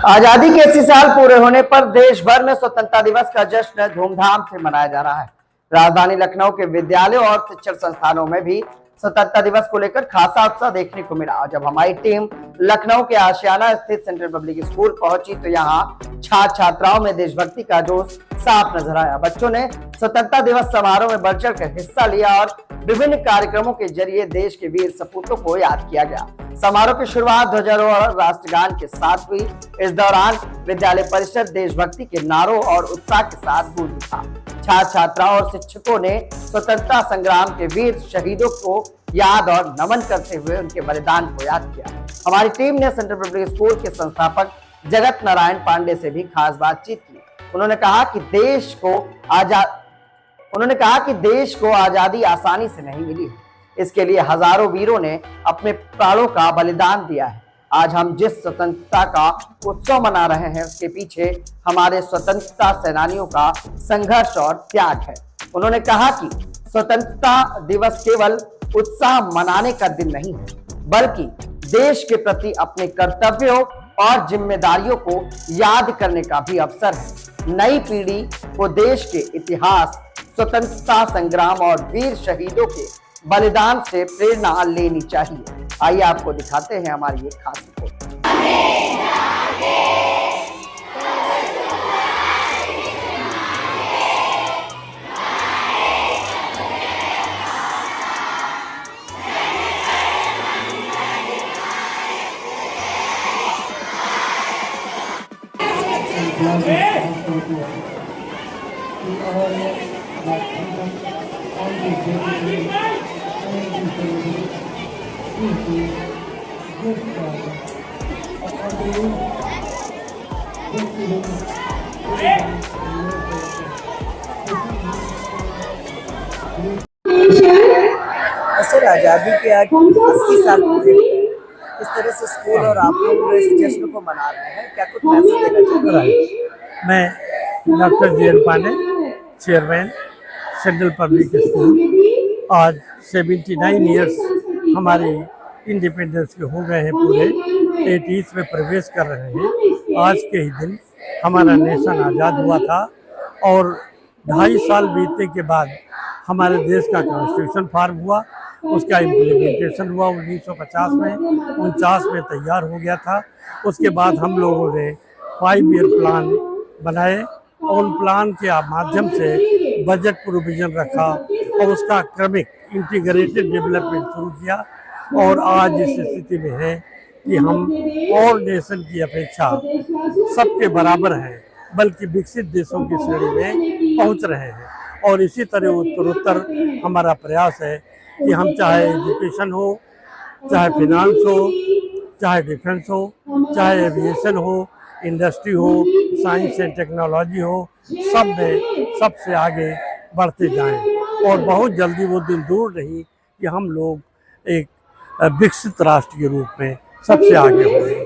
आजादी के 80 साल पूरे होने पर देश भर में स्वतंत्रता दिवस का जश्न धूमधाम से मनाया जा रहा है। राजधानी लखनऊ के विद्यालयों और शिक्षण संस्थानों में भी स्वतंत्रता दिवस को लेकर खासा उत्साह देखने को मिला। जब हमारी टीम लखनऊ के आशियाना स्थित सेंट्रल पब्लिक स्कूल पहुंची तो यहाँ छात्र छात्राओं में देशभक्ति का जोश साफ नजर आया। बच्चों ने स्वतंत्रता दिवस समारोह में बढ़ चढ़ कर हिस्सा लिया और विभिन्न कार्यक्रमों के जरिए देश के वीर सपूतों को याद किया गया। समारोह की शुरुआत ध्वजारोहण और राष्ट्रगान के साथ हुई। इस दौरान विद्यालय परिषद देशभक्ति के नारों और उत्साह के साथ गूंज उठा। छात्र छात्राओं और शिक्षकों ने स्वतंत्रता संग्राम के वीर शहीदों को याद और नमन करते हुए उनके बलिदान को याद किया। हमारी टीम ने सेंट्रल पब्लिक स्कूल के संस्थापक जगत नारायण पांडे से भी खास बातचीत की। उन्होंने कहा कि देश को आजादी आसानी से नहीं मिली है। इसके लिए हजारों वीरों ने अपने प्राणों का बलिदान दिया है। आज हम जिस स्वतंत्रता का उत्सव मना रहे हैं उसके पीछे हमारे स्वतंत्रता सेनानियों का संघर्ष और त्याग है। उन्होंने कहा कि स्वतंत्रता दिवस केवल उत्साह मनाने का दिन नहीं है, बल्कि देश के प्रति अपने कर्तव्यों और जिम्मेदारियों को याद करने का भी अवसर है। नई पीढ़ी को देश के इतिहास, स्वतंत्रता संग्राम और वीर शहीदों के बलिदान से प्रेरणा लेनी चाहिए। आइए आपको दिखाते हैं हमारी एक खास रिपोर्ट। सर, आजादी के आज 80 साल पूरे हुए हैं। इस तरह से स्कूल और आप लोग इस जश्न को मना रहे हैं, क्या कुछ मैसेज देना चाहिए? मैं doctor G N. Pandey, chairman central public school. आज 79 ईयर्स हमारे इंडिपेंडेंस के हो गए हैं, पूरे 80s में प्रवेश कर रहे हैं। आज के ही दिन हमारा नेशन आज़ाद हुआ था और 2.5 साल बीतने के बाद हमारे देश का कॉन्स्टिट्यूशन फॉर्म हुआ, उसका इम्प्लीमेंटेशन हुआ 1950 में, 49 में तैयार हो गया था। उसके बाद हम लोगों ने 5 ईयर प्लान बनाए और उन प्लान के माध्यम से बजट प्रोविजन रखा और उसका क्रमिक इंटीग्रेटेड डेवलपमेंट शुरू किया। और आज इस स्थिति में है कि हम और नेशन की अपेक्षा सबके बराबर हैं, बल्कि विकसित देशों की श्रेणी में पहुंच रहे हैं। और इसी तरह उत्तरोत्तर हमारा प्रयास है कि हम चाहे एजुकेशन हो, चाहे फिनांस हो, चाहे डिफेंस हो, चाहे एविएशन हो, इंडस्ट्री हो, साइंस एंड टेक्नोलॉजी हो, सब में सबसे आगे बढ़ते जाएं। और बहुत जल्दी वो दिन दूर नहीं कि हम लोग एक विकसित राष्ट्र के रूप में सबसे आगे होंगे।